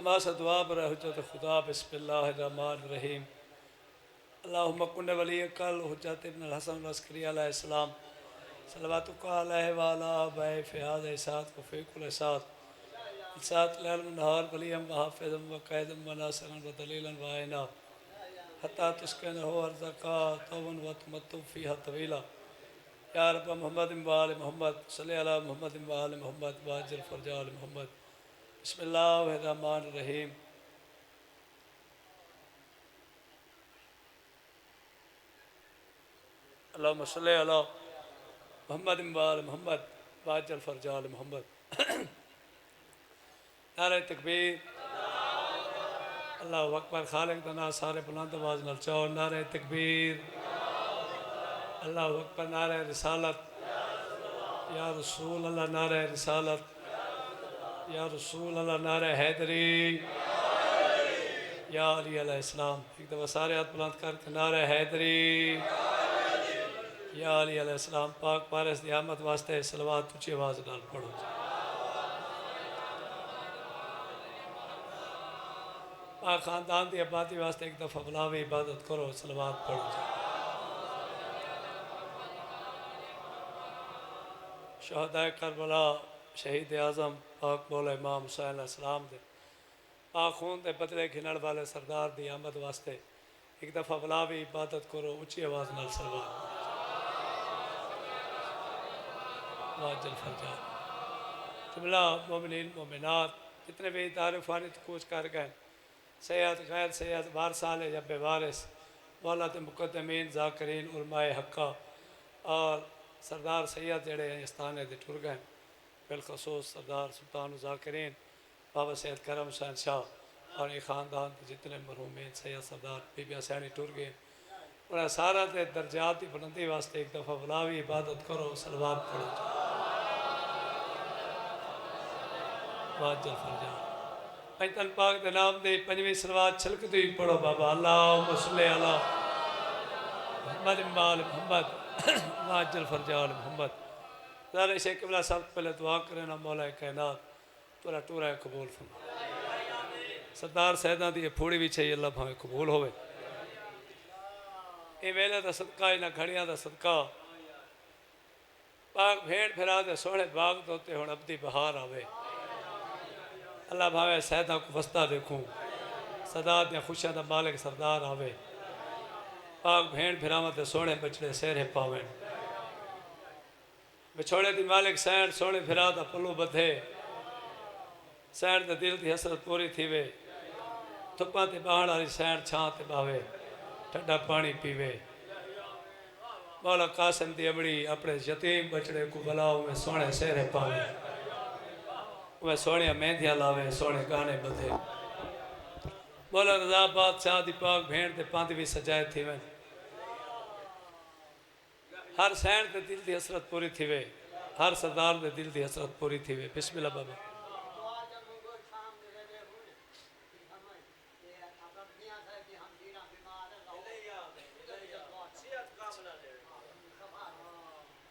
तमाशा दुआ पर हुज्जत खुदा बिस्मिल्लाहिर्रहमानिर्रहीम अल्लाहुम्मा कुन्न वली कल हुज्जत इब्न हसन लस्करी अलैहिस्सलाम सलवातुका अलैहि व अला आबाए फ़िहाद इसात व फ़ी कुल इसात इसात लैल नहार वलियम व हाफ़िज़म व क़ैदम व नासिरन व दलीलन व आइना हत्ता तुस्किनहु अर्ज़का तौबन व तुमत्तु फ़ीहा तवीला या रब मोहम्मद व आले मोहम्मद सल्लि अला मोहम्मद व आले मोहम्मद व अज्जिल फ़रजा आले मोहम्मद बिस्मिल्लाहिर्रहमानिर्रहीम अल्लाहुम्मा सल्लि अला मोहम्मद व आले मोहम्मद व अज्जिल फ़रजा आले मोहम्मद। नारे तकबीर, अल्लाहु अकबर। खालिक दा नाम सारे बुलंद आवाज़ नाल चओ नारे तकबीर, अल्लाहु अकबर। नारे रिसालत या रसूल अल्लाह, नारे रिसालत या रसूल अल्लाह, नारे हैदरी या अली अलैहिस्सलाम। एक दफ़ा सारे हाथ बुलंद करके नारे हैदरी या अली अलैहिस्सलाम। पाक पारस दी आमद वास्ते सलवात ऊंची आवाज़ नाल पढ़ो। पाक खानदान की आबादी वास्ते एक दफ़ा बुलावे इबादत करो, सलवात पढ़ो। शहदाए करबला, शहीद आज़म पाक मौला इमाम हुसैन अलैहिस्सलाम दे पाक खून के बदले घिनण वाले सरदार की आमद वास्ते एक दफ़ा बुलावे इबादत करो, ऊँची आवाज़ नाल सलवात। वाजिल फरजा जुमला मोमिनीन मोमिनात जितने भी तारुफानी कूच कर गए, सैयद गैर सैयद वारसाल या बेवारिस मौलाद मुक़द्दमीन ज़ाकिरीन उलमाए हक्का और सरदार सैयद जड़े स्थाने दे टुर गए, बिलखसूस सरदार सुल्तान ज़ाकिरीन बाबा सैयद करम हुसैन शाह और ये ख़ानदान के जितने मरहूमीन सैयद सरदार बीबी सैनी टुर गए, उन्हें सारा के दर्जात की बुलंदी वास्ते एक दफ़ा बुलावी इबादत करो, सलवात पढ़ो। वाजिल फरजा पंजतन पाक के नाम दे पंजवीं सलवात छलकती हुई पढ़ो। बाबा अल्लाहुम्मा सल्लि अला मोहम्मद व आले मोहम्मद वाजिल फरजा आले मोहम्मद। ज़रा शेख किबला सब पहले दुआ करें ना मौला कायनात तोरा टूरा कबूल फरमा। सरदार सैदा दी फूड़ी भी चाहिए अल्लाह भावे कबूल होवे। ये वेले का सदका इन्होंने घड़िया का सदका पाक भेड़ फिरा दे सोहने बाग दोते हुण अबदी बहार आवे। अल्लाह भावे सैदा को वस्ता देखूँ, सदा दिया खुशियां का मालिक सरदार आवे। पाक भेड़ फिराव ते सोहने बछड़े सेहरे पावे। विछोड़े दी मालिक सैन सोहने फिरा दा पल्लू बधे, सैन दे दिल की हसरत पूरी थीवे। धुप्पां ते बहण वाली सैन छां ते बावे, ठंडा पानी पीवे। मौला कासिम दी अमड़ी अपने यतीम बछड़े को बुलाओ में सोहने सेहरे पावे, वह सोहनिया मेहंदियां लावे, सोहने गाने बधे। मौला रज़ा बादशाह दी पाक भेड़ ते पंध भी सजाए थीवे। हर सैन के दिल की हसरत पूरी थीवे, हर सरदार के दिल की हसरत पूरी थीवे। बिस्मिल्लाह बाबा।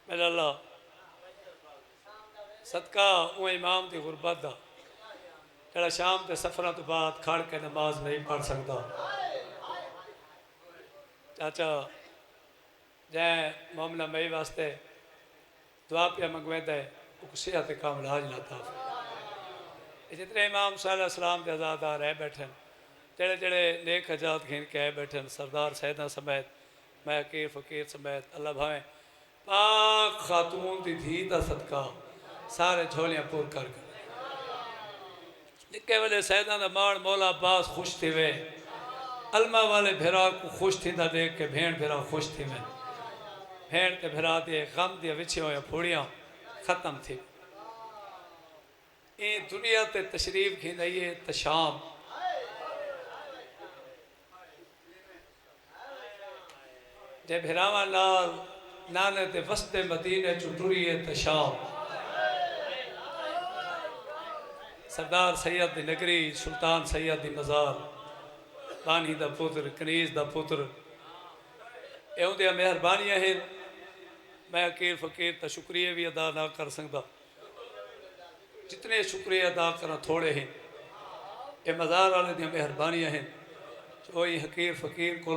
मेरा अल्लाह सदका वो इमाम की गुरबत का जरा शाम के सफर तो बाद खड़ के नमाज नहीं पढ़ सकता। चाचा जै मोमना मई वास्ते दुआ पिया मंगवेंदा है, सेहत काम लाज लाता। जितने इमाम सलाम के आज़ादार रह बैठे, जड़े जड़े नेक आजाद खीन के आए बैठे, सरदार सैदा समेत मैं अकीर फ़कीर समेत अल्लाह भावे पाक खातून की धी का सदका सारे झोलियां पूर कर निके वाले सैदा का माण मौला अब्बास खुश थी वे। अलमा वाले भिरा को खुश थी देख के भेड़ भिरा खुश थी वे। भेड़ के भिरा दिए गम दिया विछिया हुई फूड़ियाँ खत्म थी। ये दुनिया ते तशरीफ खींदाइए तो शाम जे भिरावा नाल नाने ते वसते मदीने चु टुरिए तो शाम सरदार सैयद दी नगरी सुल्तान सैयद दी मज़ार बानी दा पुत्र कनीज़ दा पुत्र एवं मेहरबानियां हैं। मैं अकीर फ़कीर तो शुक्रिया भी अदा ना कर सकता, जितने शुक्रिया अदा करा थोड़े हैं। ये मज़ार वाले दी मेहरबानियां हैं जो ही हकीर फकीर को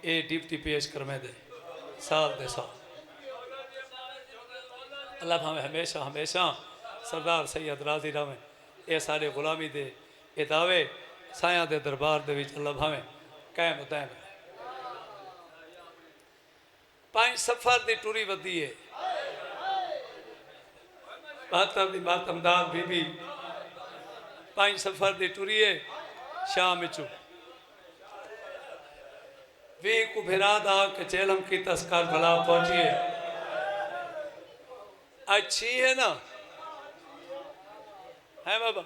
ये डिप्टी पेश करवे दे साल दे साल। अल्लाह भावें हमेशा हमेशा सरदार सैयद राजी रवें। ये सारे गुलामी दे ये दावे साया दे दरबार दे विच अल्लाह भावें कायम दायम। 5 सफर दी टुरी वधी है बहत्तर दी मातमदार बीबी 5 सफर दी टुरी है शाम चू वी को भिरा दा के चेलम की तस्कार भला पहुंचिए। अच्छी है ना है बाबा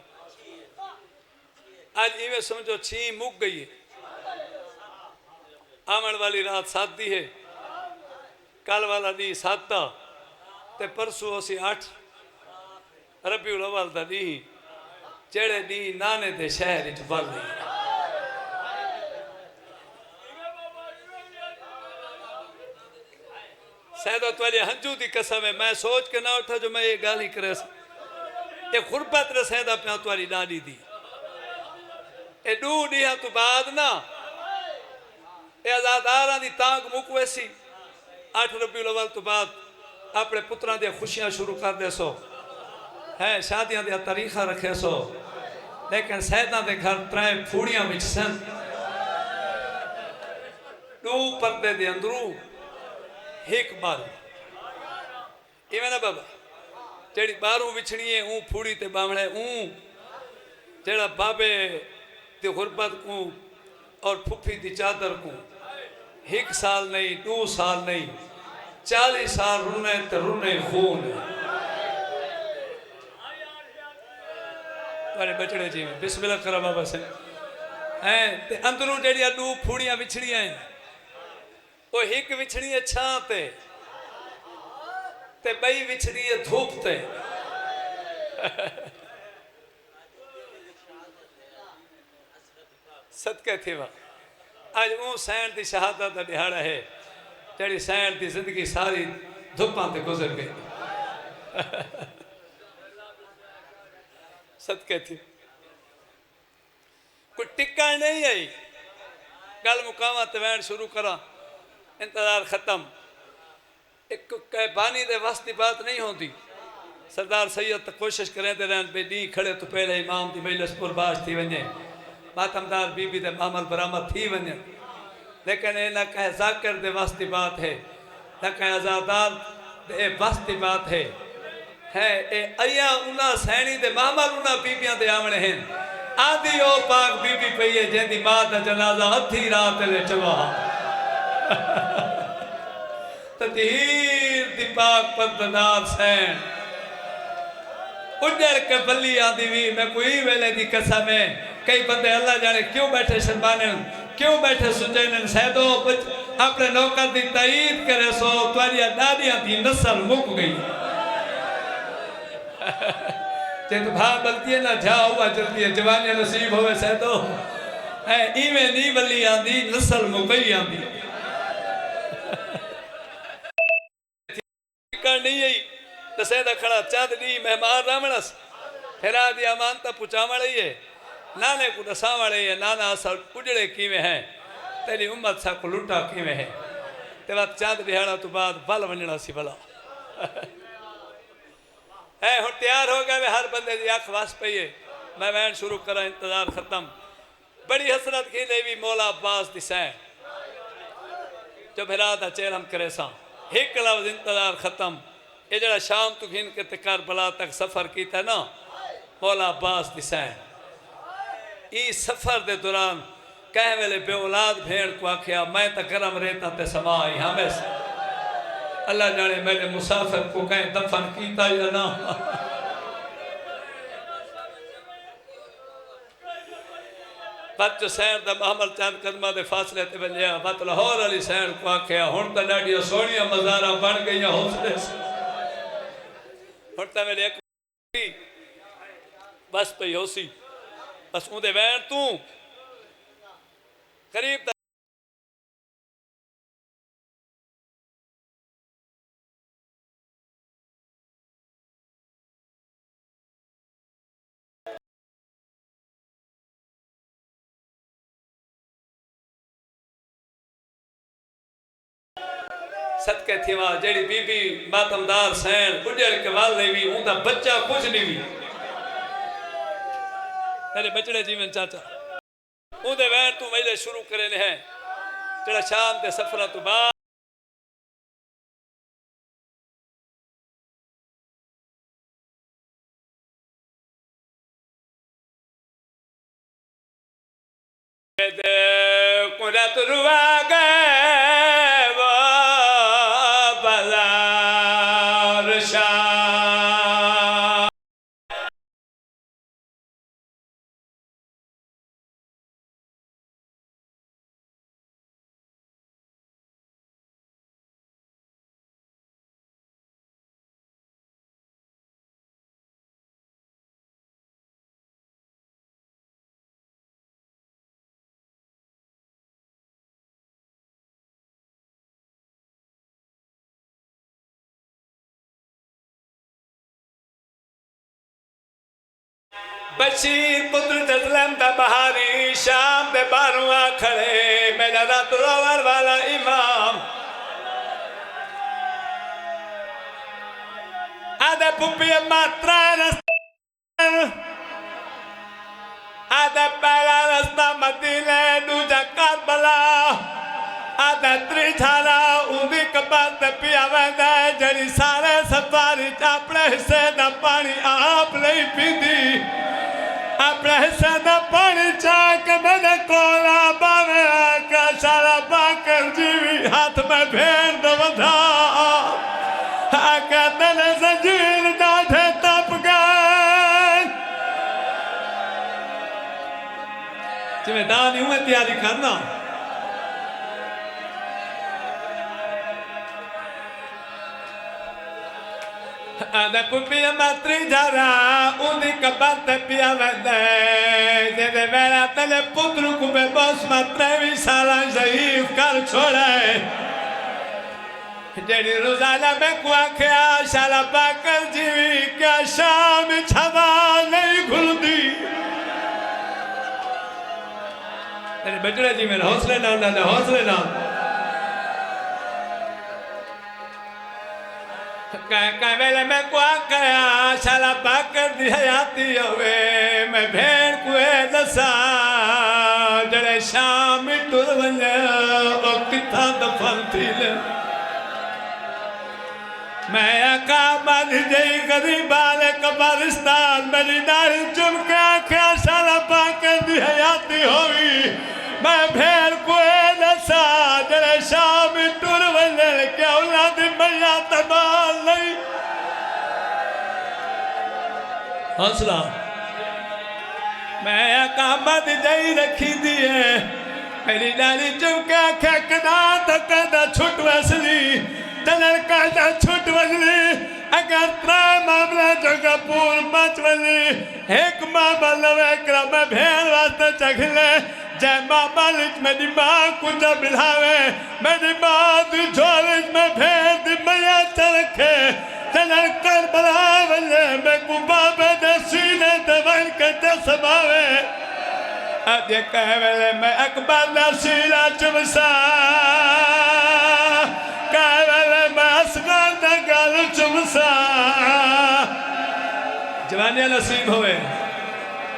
आज इवें समझो छी मुक गई है। आमण वाली रात 7 दी है कल वाला दी 7 दा ते परसों असी 8 रबीउल अव्वल दा दी जेड़े दी नाने दे शहर च बल रही। सैदा तुआरी हंजू दी कसम है मैं सोच के ना उठा जो मैं ये गाल ही करे ये गुरबत ने सैदा प्या तुआरी डाली दी ये 2 ॾींहं तो बाद ना ये आजादारा दी तांग मुक वैसी 8 रबीउल अव्वल तो बाद अपने पुत्रां दी खुशियां शुरू कर दे सो है शादियां दा तरीका रखे सो लेकिन सैदा दे घर 3 फूड़ियां विच सन 2 पर्दे दे अंदरू एक बार इवें ना बाबा जेड़ी बारू विछड़ी है ऊ फूड़ी ते बावणे ऊ जेड़ा बाबे दी गुरबत को और फुफी दी चादर को 1 साल नहीं 2 साल नहीं 40 साल रुने ते रुने खून अरे बचड़े जी बिस्मिल्लाह करा बाबा से हैं ते अंदरू जेड़ी 2 फूड़ियां विछड़ियां हैं वो 1 विछड़ी है छां ते बई विछड़ी है धूप ते सदके थे वा आज वो सैन की शहादत का दिहाड़ा है जड़ी सैन की जिंदगी सारी धुप्पां ते गुजर गई सदके थी कोई टिक्का नहीं आई गल मुकावा ते वैन शुरू करा इंतजार खत्म एक बानी दे वस की बात नहीं होती। सरदार सैयद तो कोशिश करें ते रहन बे डी खड़े तो पहले इमाम की मजलिस पुरबाश थी वने मातमदार बीबी दे मामल बरामद थी वने लेकिन ये न कहे जाकिर दे वस की बात है न कहे आजादार दे वस की बात है ए अया उना सैनी दे मामल उना बीबियां दे आमने हैं आदि ओ पाक बीबी पई है जेंदी मां दा जनाजा अधी रात ले चवा तहीर दी पाक पदनार सैन उजड़ के बल्ली आदि भी मैं कोई वेले दी कसम है कई बंदे अल्लाह जाने क्यों बैठे शर्माने क्यों बैठे सुजैन सैदो अपने नौकर दी ताईद करे सो तुआरिया दादियां दी नस्ल मुक गई जे तो भा बलती है ना जा हुआ जल्दी है जवानी नसीब होवे सैदो है इवें नी बल्ली आंदी नस्ल मुकई आंदी नहीं आई तो सैदा खड़ा चांद दी मेहमान रामणस फिर आदि अमानता पुचा वाली है नाने को दसा वाले है नाना असल उजड़े किवें हैं तेरी उम्मत सा को लुटा किवें है ते वक्त चांद दिहाड़ा तो बाद बल वंजना सी भला है हुण तैयार हो गए हर बंदे की अख वस पई है मैं वैन शुरू करा इंतजार खत्म बड़ी हसरत की लेवी मौला अब्बास दी सैन जो भिरा दा चेलम करे सा एक लफ्ज इंतजार खत्म ये जरा शाम तू घिन के करबला तक सफर किया ना मौला अब्बास दी सैन इस सफर के दौरान कह वेले बे औलाद भेड़ को आख्या मैं तो गरम रहता ते समा आई हमेशा अल्लाह जाने मेरे मुसाफिर को कहीं दफन किया या ना बच सैन का मामल चंद कदम के फासले ते वजया बत लाहौर वाली सैन को आख्या हुण तो ॾाढियां सोहणियां मज़ारा बन गई हौसले हुण तो मेरे एक बस पई होसी बस उदे वैन तू करीब सदके थीवा जेड़ी बीबी मातमदार सैन बुढ़ियल के वाल नहीं भी उनका बच्चा कुछ नहीं भी तेरे बचड़े जीवन चाचा उनके वैन तू मेले शुरू करे ने है जेड़ा शाम के सफर तो बाद कुदरत रुआ गए वो बाजार शाह बशीर पुत्र तस्लम दा बहारी शाम दे बारुआ खड़े मेरा रात रोवर वाला इमाम आदे पुपी मात्रा आदे पहला रास्ता मदीने दूजा करबला आदे त्रिठाला उदी कबात पिया वंदा जड़ी सारे सफारी अपने हिस्से दा पानी आप नहीं पींदी अपने हिस्से दा पानी चाक मैंने कोला बावे का सारा बाकर जीवी हाथ में भेड़ दवधा आका तने संजील डाठे तप गए जिम्मेदार नहीं हुए तैयारी करना आदे पुपिया मात्री जरा उन्दी कबात पिया वंदे जेदे मेरा तले पुत्र को बे बस मात्रे भी साला ज़ईफ कर छोड़े जेडी रोजाना में कुआ क्या शाला पाकर जीवी क्या शाम छवा नहीं खुलती तेरे बचड़े जी मेरे हौसले ना वेले में कुआ कया शाला पाकर दी हयाती होवे मैं भेड़ कुए दसा जड़े शाम टुर वने ओ किथा दफन थी ले मैं आका मर जई गरीब वाले कब्रिस्तान मेरी दाढ़ी चुम के आख्या शाला पाकर दी हयाती होवी मैं भेड़ कुए दसा जड़े शाम टुर वने के औलाद मैया तबाल नहीं हौसला मैं कामत जई रखी दिए मेरी नानी चुमके आख्या कदा तक छुट वसली तलर का छुट वसली अगर त्रा मामला जगह पूर मच वसली एक मामा लवे क्रम भेड़ वास्ते चखले जय मामा लिच मेरी माँ कुछ बिलावे मेरी माँ दी झोलिच में भेड़ दी मैया चरखे तलर कर बलावले मैं कुबाबे दे सीने दवन के समावे अब ये कहवेले मैं अकबर ना सीला चुमसा कहवेले मैं असगर ना गाल चुमसा जवानिया नसीब होवे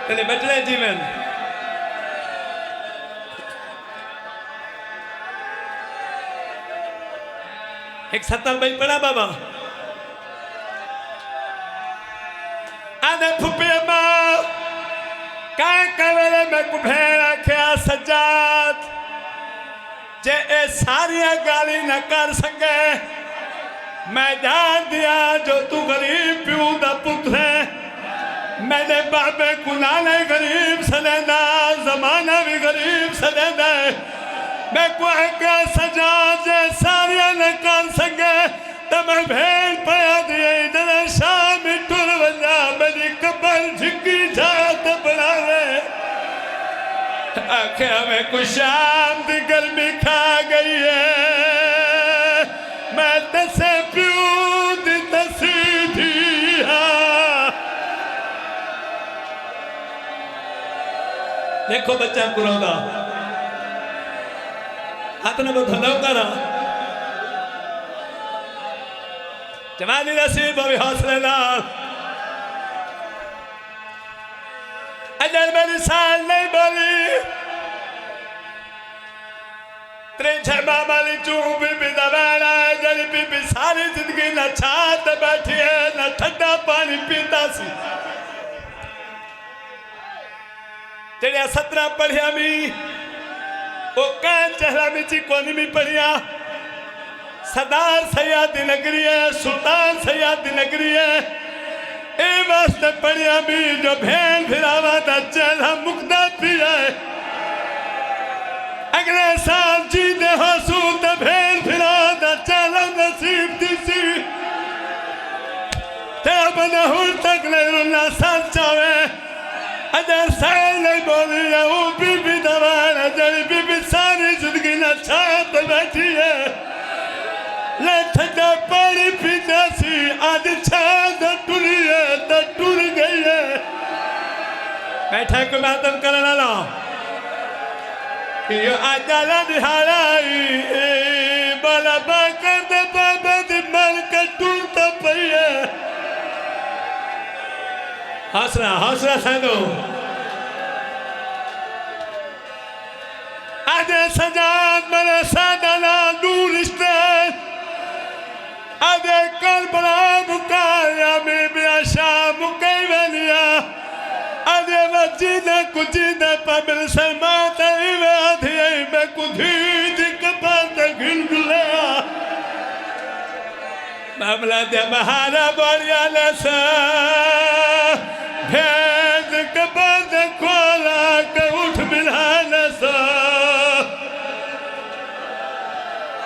तेरे बचले जीवन एक 70 भाई पड़ा बाबा आदे फुपिया माँ काय कवेले में कुभेड़ा क्या सजाद जे ए सारिया गाली न कर सके मैं जान दिया जो तू गरीब प्यू दा पुत्र है मैंने बाबे कुनाले गरीब सलेंदा जमाना भी गरीब सलेंदा मैं कोई क्या सजा जे सारिया न कर सके तो मैं भेड़ पाया दिए इधर शाम टुर वजा मेरी कबर झिकी जात बनावे आख्या में कुछ शाम दी गर्मी खा गई है मैं तसे प्यू दी तसी थी देखो बच्चा पुरोदा हाथ न बधलो करा जवानी नसीब भी हौसले नाल अजर मेरी साल नहीं बोली त्रिछे मामाली चू बीबी दवाना जरी बीबी सारी जिंदगी न छात बैठी है न ठंडा पानी पीता सी जड़िया 17 पढ़िया मी वो कह चेहरा मिची कोनी मी पढ़िया सरदार सयादी नगरी है सुल्तान सयादी नगरी है ए वास्ते पढ़िया भी जो भेन फिरावा दा चेहरा मुकदा पिया है अगले साल जीते हो सूत भेन फिरा दा चेहरा नसीब दिसी तेरा बना हुर तक ले रुना सचावे अजर साल नहीं बोली है वो बीबी दवाना जरी बीबी सारी जिंदगी न छाप बैठी है ले ठंडा पानी पीता सी आज छाप टूरी है तो टूर गई है बैठा को मातम करना ला ये आजाला दिहाराई बाला बाकर दे बाबा दी मर के टूरता पई है हौसला साधो आज सजाद मेरे साधना दूर स्टेज आज कल बड़ा मुकाया में बियाशा मुकई बनिया आज वजीदा कुजीदा पबल सलमा तई वाधी मैं कुधी दिक बात गिलगुला मामला दे महारा बोरिया लसा भेद के बाद खोला के उठ मिलाना सा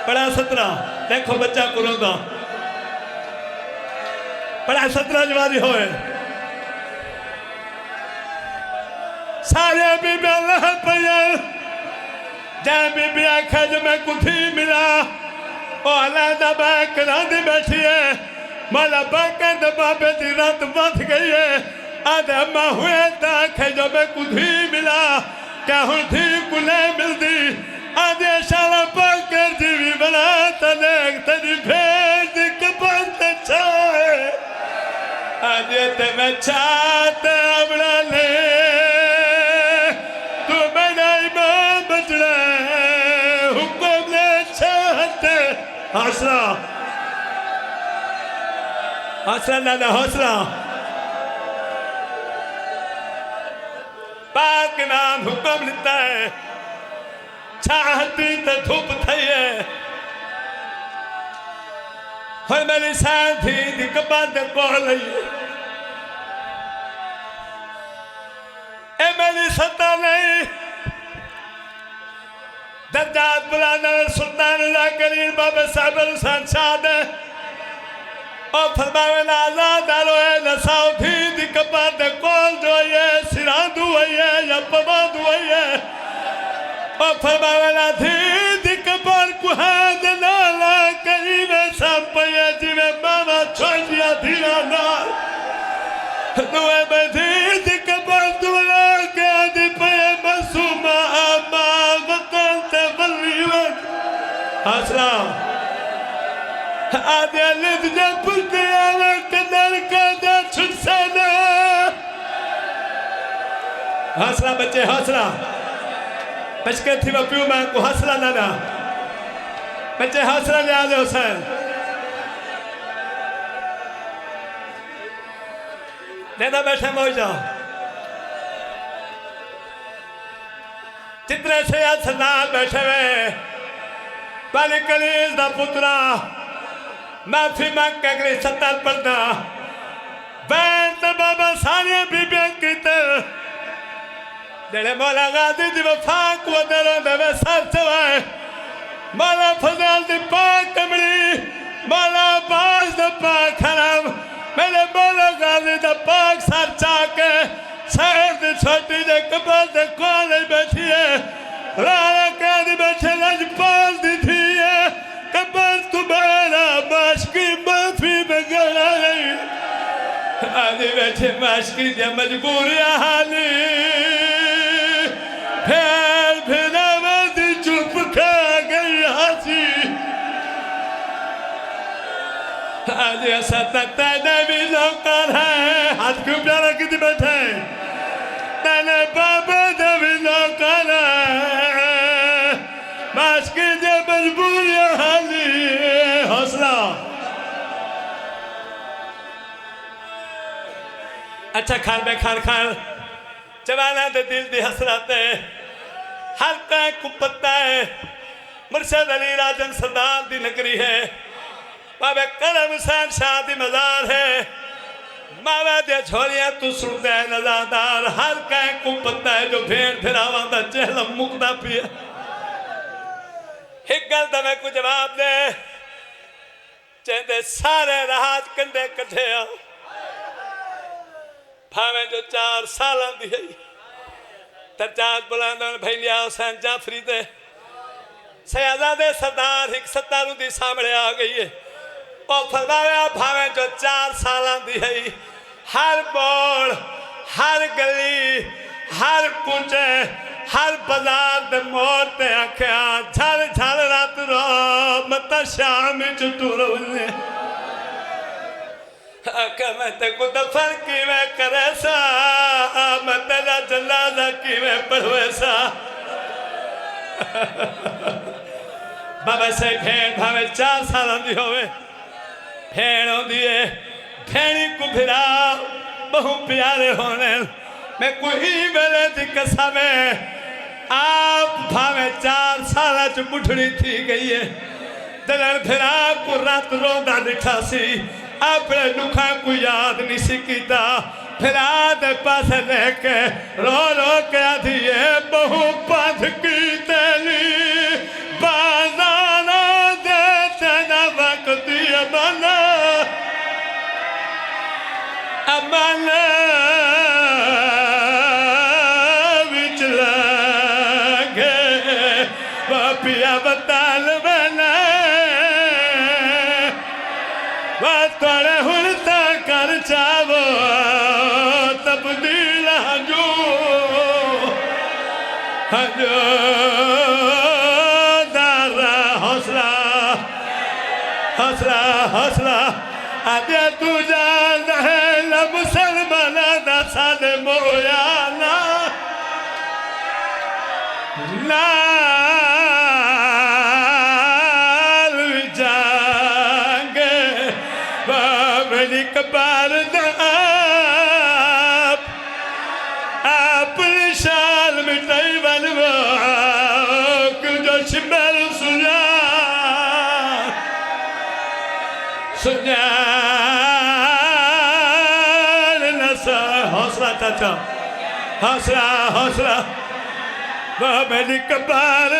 पढ़ा 17 देखो बच्चा को रोंदा पढ़ा 17 जवानी होए सारे बीबी अल्लाह पया जय बीबी आखा जो मैं कुथी मिला ओ अल्लाह दा बाक रांदी बैठी है माला बाकर दा बाबे दी रात बच गई है आधे अम्मा हुए ताखे जो मैं कुधी मिला क्या हूँ थी कुले मिलती आधे शाला पाकर जीवी बना तनेक तनी भेद कपंत चाहे आधे ते मैं चाहते अबड़ा ले तू मेरा इमाम बचड़ा हुक्म ले चाहते हौसला नाना हौसला पाक नाम हुक्म लेता है चाहती तो धूप थई है हर मेरी साथी दिक्कत को लई ए मेरी सत्ता नहीं दर्जात बुलाना सुल्तान करीम बाबा साहब हुसैन शाद और फरमावे आजाद आलो है नसाओ थी दिक्कत कौन जो ये सिरादू है या पवादू है और फरमावे थी दिक्कत कुहाद नाला करीब सब पे जिवे मामा छोड़ दिया धीरा ना दुए में थी दिक्कत दुला के आदि पे मसूमा आमा वक्त बल्लीवत हसला आधे लिद जब पुलते आवे कदर का दा छुटसाना हौसला बच्चे हौसला बचके थी वो प्यू मां को हौसला नाना बच्चे हौसला ले आले हुसैन नेता बैठे मौजा जितने से सरदार बैठे हुए पाली कलीस दा पुत्रा माफी मांग के अगले 70 पढ़ना बैठ बाबा सारिया बीबियां कीते जेड़े मौला गादी दी वफा को दरो दे सर चवाए मौला फजल दी पाक कमली मौला बाज दा पाक खराब मेरे मौला गादी दा पाक सर चाके शहर दी छोटी जे कबर दे कोले बैठी है राणा कादी बैठे लजपाल दी थी है कबर तुम्हारा माशकी माफी में गला नहीं आदि बैठे माशकी दिया मजबूरी हाली फिर फिर चुप खा गई हंसी आज सतत भी नौकर है हाथ क्यों प्यारा कितनी बैठे तेरे बाबा भी नौकर है बस की जो मजबूरियां हाली हौसला अच्छा खाल में खाल खाल जवाना दे दिल दी हसरत है हल्का कुपत्ता है मुर्शद अली राजन सरदार दी नगरी है बाबे करम हुसैन शाह दी मजार है मावा दे छोरियां तू सुनता है नजादार हर कहीं को पता है जो भेड़ फिरावा दा चेहरा मुकदा पिया एक गल दा मैं को जवाब दे चेंदे सारे राज कंडे कठे आ भावे जो 4 साल दी है तरजात बुलांदन भैलिया हुसैन जाफरी दे सयाजादे सरदार एक 70 दी सामने आ गई है और फरमाया भावे जो 4 साल दी है हर बोल हर गली हर कुंजे हर बाजार दे मोड़ ते आख्या झल झल रात रो मत शाम चुटुर वने आख्या मैं ते को दफन किवें करे सा मैं तेरा जनाजा किवें पढ़वे सा बाबा से भेड़ भावे 4 साल दी होवे भेड़ होंदी है भेड़ी को फिरा बहु प्यारे होने मैं कोई मेरे दी कसम है आप भावे 4 साल च बुढ़ड़ी थी गई है दलन फिरा को रात रोंदा दिखा सी अपने दुखा को याद नहीं सी कीता फिरा दे पास लेके रो रो के आधी है बहु पथ की तेली बाजाना दे तेना वक्त अमना अमना विच लगे बापिया बताल बना तोड़े हुलता कर चावो तब्दील हजो हजो दारा हौसला हौसला हौसला आदे तू जान है ला मुसलमान दा सादे मोया ना ना कबार अपनी शाल मिटाई बनवा जो शिमर सुना सुना नसा हौसला चाचा हौसला हौसला वह मेरी कबार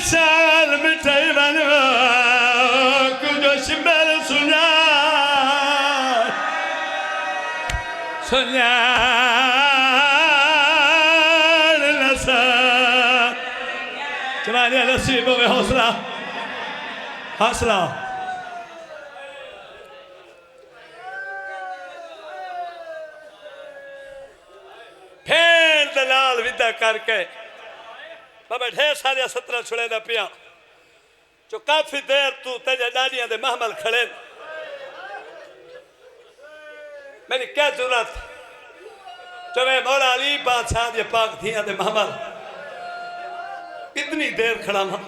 शाल मिठाई बनवा कुछ शिमर सुना सुना नसा चमारिया नसीबों में हौसला हौसला फिर दलाल विदा करके बाबा ढेर सारे 17 छुड़े दा पिया जो काफी देर तू तेरे डालियां दे महमल खड़े मेरी क्या जरूरत जो मैं मौला अली बादशाह दे पाक थियां दे महमल इतनी देर खड़ा हूं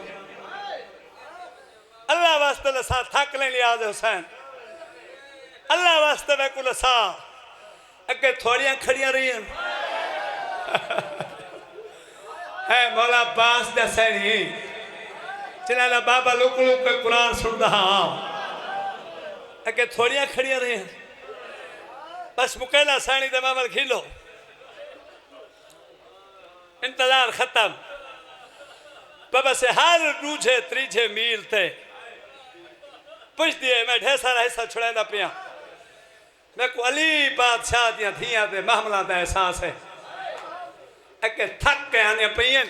अल्लाह वास्ते लसा थक ले लिया हुसैन अल्लाह वास्ते मैं को लसा अगे थोड़ियां खड़ियां रही है मौला पास दसे नहीं चला बाबा लुक लुक के कुरान सुनता हाँ अगे थोड़ियां खड़ियां रही बस मुकेला सैनी दे मामल खिलो इंतजार खत्म बाबा से हर दूजे त्रीजे मील थे पुछ दिए मैं ढेर सारा हिस्सा छुड़ादा पिया मैं को अली बादशाह दियां थियां ते मामला दा एहसास है अके थक के आने पईन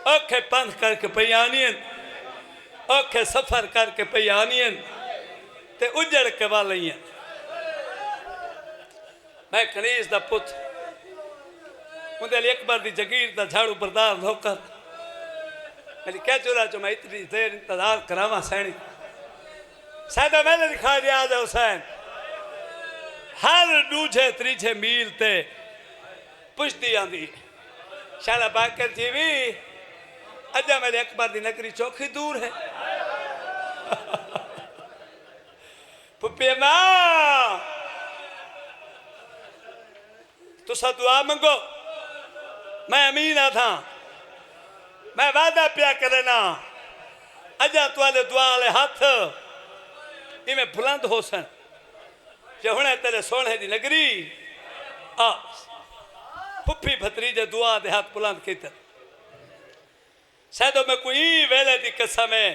औखे पंथ करके पई आनियन औखे सफर करके पई आनियन ते उजड़ के वालियां मैं कनीज दा पुत उंदे अकबर दी जगीर दा झाड़ू बरदार नौकर मेरी क्या चुरा जो मैं इतनी देर इंतजार करावा सैनी सैदा मेले दिखा दिया आज हुसैन हर दूजे त्रीजे मील ते पुछती आंदी शाला बाकर जी भी अजा मेरे अकबर दी नगरी चौखी दूर है पुप्पी मां तुसा दुआ मंगो मैं अमीना था मैं वादा पिया करना अजा तुआले दुआ वाले हाथ इवें बुलंद हो सन जो हुणे तेरे सोने दी नगरी आ पुप्पी भतरीजे दुआ दे हाथ बुलंद कीते शायद मैं कोई वेले दी कसम है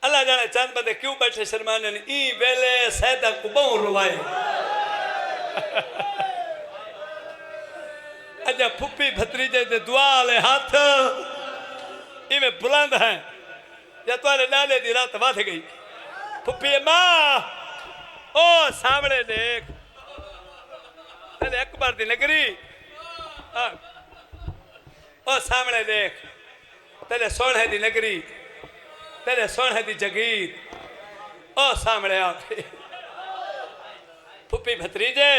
अल्लाह जाने चंद बंदे क्यों बैठे शर्माने ने ई वेले सैदा को बहु रुवाए अजा फुप्पी भतरीजे दे दुआ वाले हाथ इवें बुलंद हैं या तुम्हारे नाले दी रात वध गई फुप्पी मां ओ सामने देख तेरे अकबर दी नगरी ओ सामने देख तेरे सोने दी नगरी तेरे सोने दी जगीर ओ सामने आके फुप्पी भतरीजे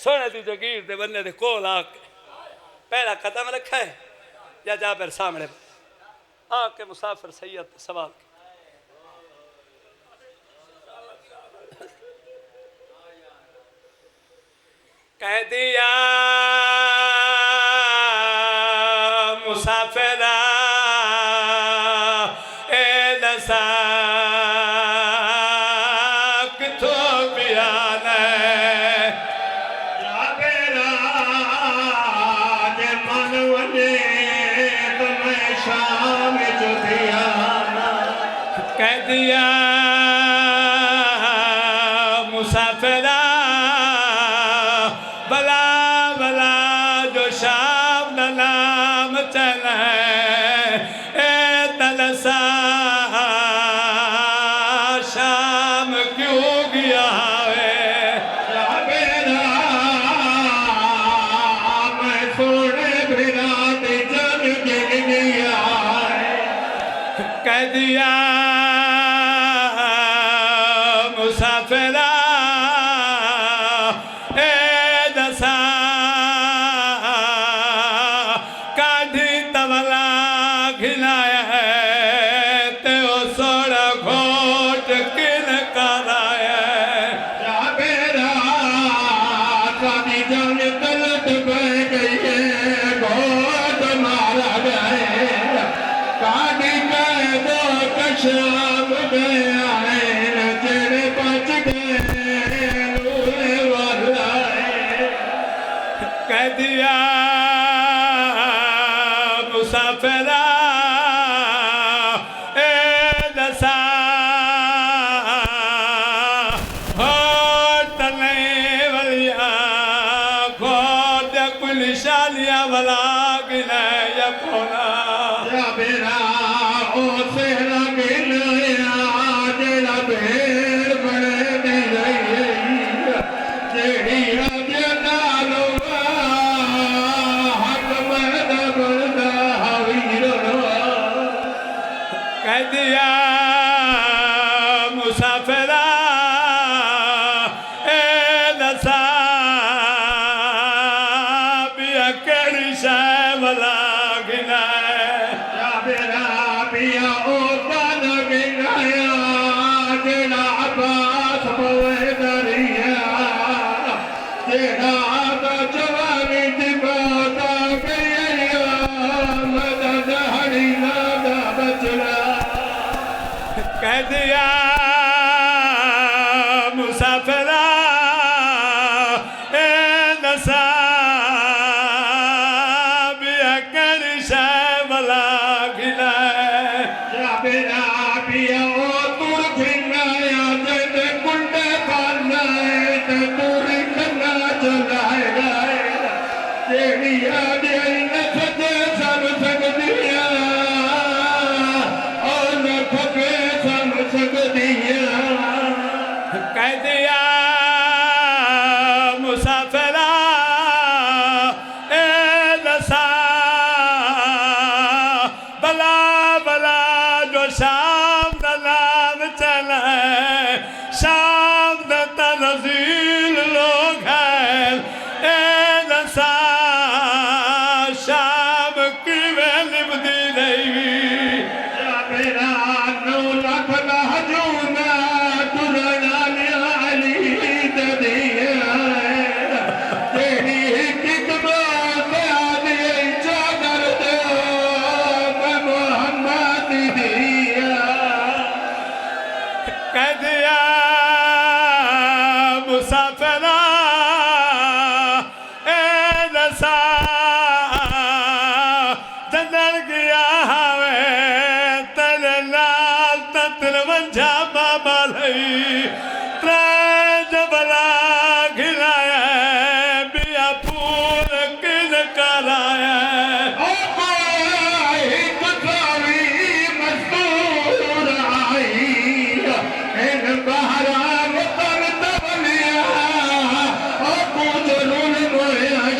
सोने दी जगीर दे बन्ने दे कोल आके पहला कदम रखा है या जा फिर सामने आके मुसाफिर सैयद सवाल कह दिया मुसाफिरा ए दसा किथों बयान कह दिया मुसाफिरा भला भला जो शाम का नाम चले ए तलसा शाम क्यों गया कह दिया मुसाफिरा ए दसा काढ़ी तवला खिलाया है ते ओ सोड़ा घोट किन कराया मेरा सादी जान तलत बह गई है घोट मारा गए काढ़ी कह दो कशाम गया है तेरे बच गए लूले वाला कह दिया मुसाफिरा ए दसा होट नहीं वलिया खोद कुल निशानियां वाला गिना या कोना या मेरा ओ सेहरा गिनया जेड़ा भेड़ बड़े दी रही जेड़ी अगे नालो हक मर्द बरदा हवीरो कह दिया मुसाफिरा ए दसा बिया केड़ी शै वाला गिना या मेरा पिया ओ बन गिनया जेड़ा अब्बास पवे दरिया जेड़ा जवानी दी बात गया मदद हरी नादा बचला कह दिया मुसाफिरा ए दसा बिया केड़ी शै वाला गिना या मेरा पिया ओ तुर गिनया जेड़े कुंडे पाना ते तुरी कन्ना चलाए गए जेड़ी आदि न सजे सब सकदिया और न खपे सब सकदिया कह दिया मुसाफिरा ए दसा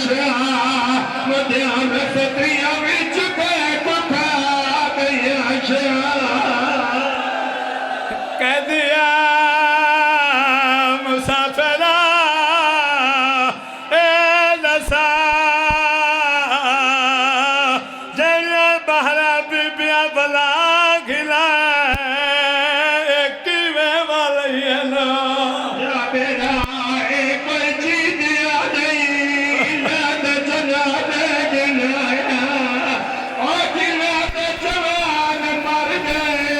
शाह ध्यान सत्रिया विच बैठ खा गया शाह कह दिया मुसाफिरा ए नसा जरा बहरा बीबिया बला खिला एक वाली है ना या बेरा एक चीज आ गई याद चला दे गिनाया ओ जिला तो जवान मर गए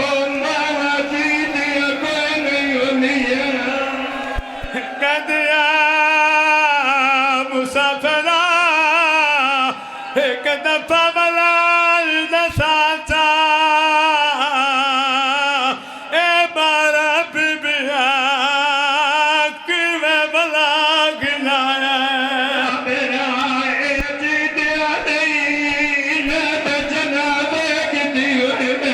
ओ मावा चीज कोई नहीं लिया कह दिया मुसाफिरा एक दफा बला नशा चा ए बारा बीबिया कि मैं बला गिनाया मेरा एक चीज आ गई याद चला दे गिनाया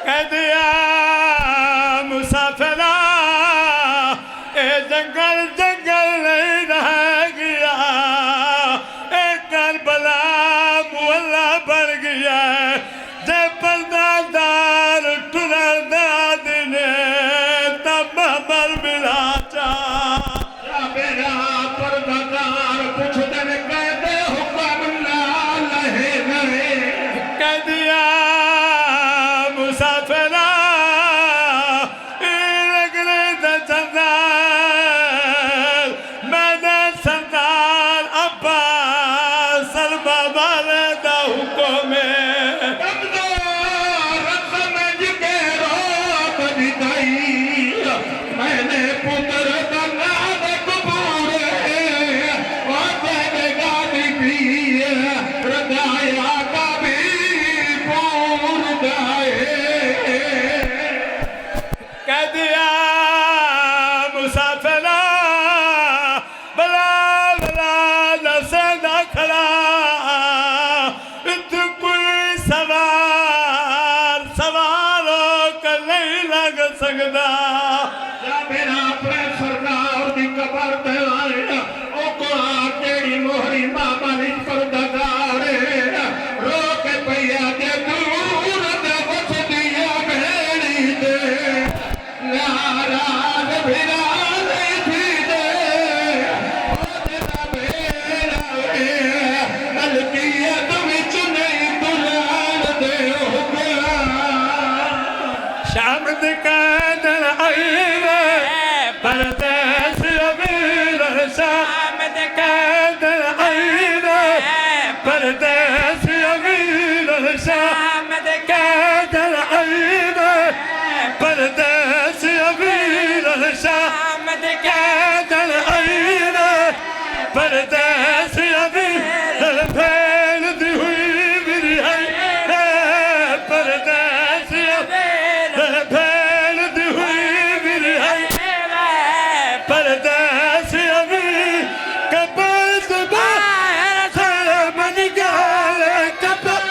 कह दिया मुसाफिरा ए जंगल जंगल नहीं रह गया ए करबला मुहल्ला बन गया जब पर्दादार टुरल दाद ने तब मर मिला चा मेरा परदादार पुछदन कहते हुक्म ना लहे नहे कह दिया मुसाफिरा लगने चंदा मैंने सरदार अब्बास सरबा वाले दा हुक्म में समझ के रोक दिताई मैंने पुत्र का नाम कबूरे और तेरे गाड़ी भी रदाया का भी पूर गाए कह दिया मुसाफिरा बला बला नशे न खड़ा इत कोई सवार सवारों का नहीं लग सकता या मेरा अपने सरदार दी कबर ते आए ओ को तेरी मोहरी मामा नी परदादार रो के पैया दे दूर दे बस दिया भेड़ी दे नाराज भिरा नहीं थी दे ओ तेरा भेड़ा मलकियत विच नहीं दुलाल दे हुक्म शाम द कादर आईवे परदेस अमीर शाम द कादर आईवे परदेस अमीर शाम द कादर आईवे परदेस अमीर शाम द कादर आईवे परदेस अमीर फैलती हुई मेरी है परदेस अमीर फैलती हुई मेरी है परदेस अमीर कबर से बाहर सारा मन गाल कबर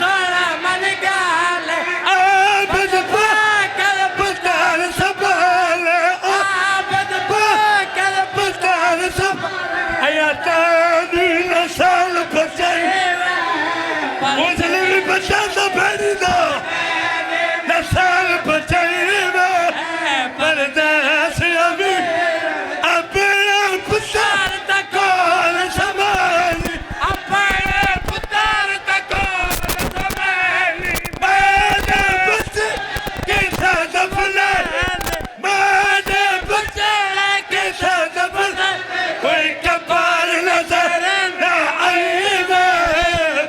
सारा मन गाल आबद पाकर पुतार संभाल आबद पाकर पुतार संभाल आया तानी नसाल बचाई मुझे बचा तो भेड़ी दो नसाल बचाई परदेस अमीर अपना पुतार तकोल संभाली अपने पुतार तकोल संभाली मैंने बच्चे के साथ अपना मैंने बच्चे के साथ अपना कोई कपार नजर न आईवे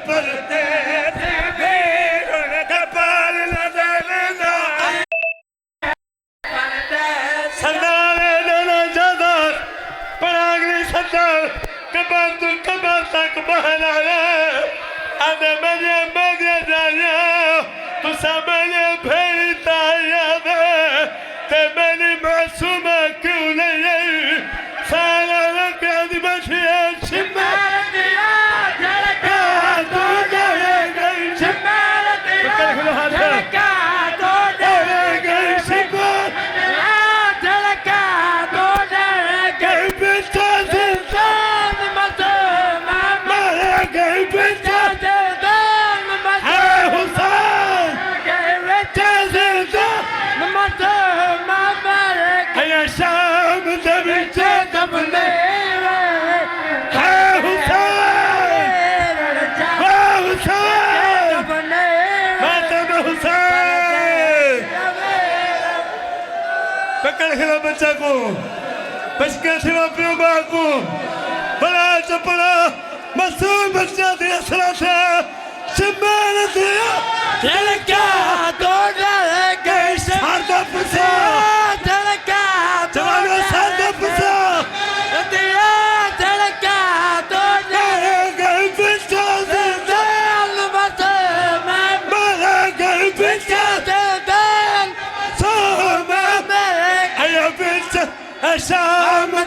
परदेस अमीर कपार नजर न आईवे सरदार नाना जादार परागली सरदार कबर तक बहना रे आदे मेरे जाया तू सब मेरे भेड़ी ताया दे ते मेरी मासूम क्यों नहीं सारा रंग आदि बचिया शिमार दिया झड़का तो गए गई शिमार दिया झड़का तो गए गई शिमार झड़का तो बच्चाku Bashka Shiva Piubaku Bala Chapala Masoor Bachcha Diya Sarata Shambhala Diya Teleka Dodaleka Sarda Pusa Teleka Chavana Sarda Pusa Diya Teleka Dodaleka Pusa Dal Bata Man Malaga Pusa Dal Soma Aya Pusa Ashama